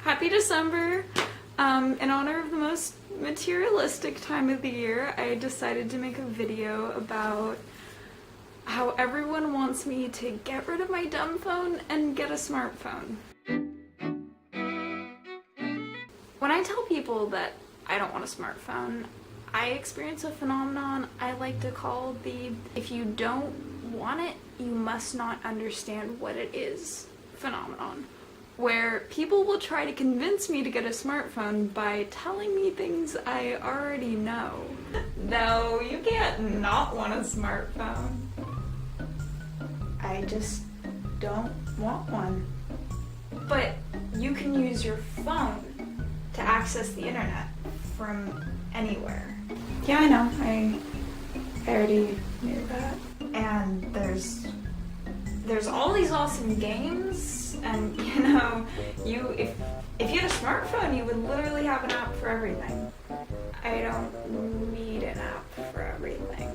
Happy December! In honor of the most materialistic time of the year, I decided to make a video about how everyone wants me to get rid of my dumb phone and get a smartphone. When I tell people that I don't want a smartphone, I experience a phenomenon I like to call the "if you don't want it, you must not understand what it is" phenomenon, where people will try to convince me to get a smartphone by telling me things I already know. No, you can't not want a smartphone. I just don't want one. But you can use your phone to access the internet from anywhere. Yeah, I know. I already knew that. And there's all these awesome games, and you know, if you had a smartphone, you would literally have an app for everything. I don't need an app for everything.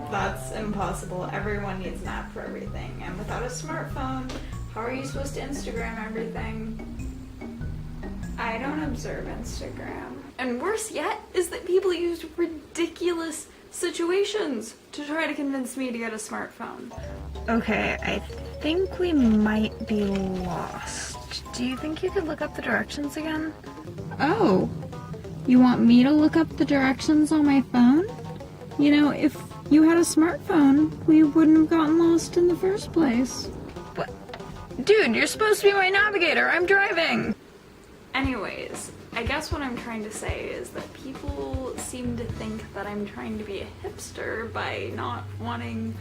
That's impossible. Everyone needs an app for everything. And without a smartphone, how are you supposed to Instagram everything? I don't observe Instagram. And worse yet is that people use ridiculous situations to try to convince me to get a smartphone. Okay, I think we might be lost. Do you think you could look up the directions again? Oh, you want me to look up the directions on my phone? You know, if you had a smartphone, we wouldn't have gotten lost in the first place. What? Dude, you're supposed to be my navigator. I'm driving. Anyways, I guess what I'm trying to say is that people seem to think that I'm trying to be a hipster by not wanting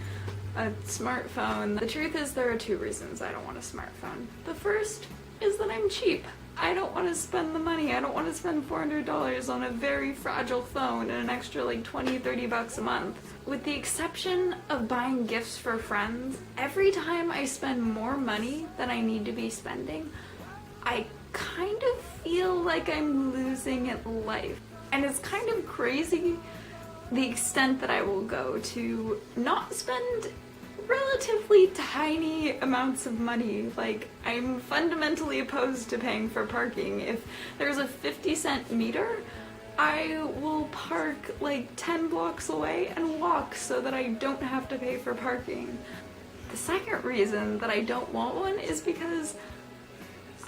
a smartphone. The truth is there are two reasons I don't want a smartphone. The first is that I'm cheap. I don't want to spend the money. I don't want to spend $400 on a very fragile phone and an extra like 20-30 bucks a month. With the exception of buying gifts for friends, every time I spend more money than I need to be spending, I kind of feel like I'm losing at life. And it's kind of crazy the extent that I will go to not spend relatively tiny amounts of money. Like, I'm fundamentally opposed to paying for parking. If there's a 50-cent meter, I will park like 10 blocks away and walk so that I don't have to pay for parking. The second reason that I don't want one is because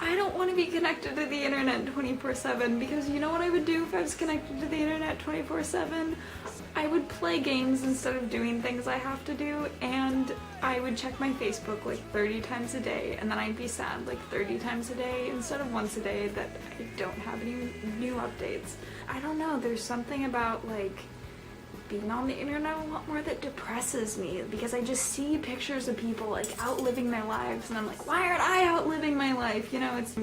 I don't want to be connected to the internet 24/7, because you know what I would do if I was connected to the internet 24/7? I would play games instead of doing things I have to do, and I would check my Facebook like 30 times a day, and then I'd be sad like 30 times a day instead of once a day that I don't have any new updates. I don't know, there's something about like being on the internet a lot more that depresses me, because I just see pictures of people like outliving their lives and I'm like, why aren't I outliving my life? You know, it's...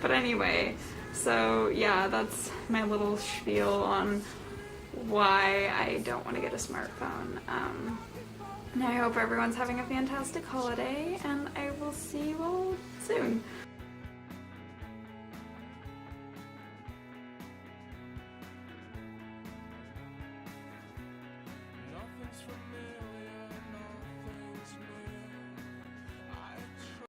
But anyway, so yeah, that's my little spiel on why I don't want to get a smartphone. And I hope everyone's having a fantastic holiday, and I will see you all soon. Nothing's familiar.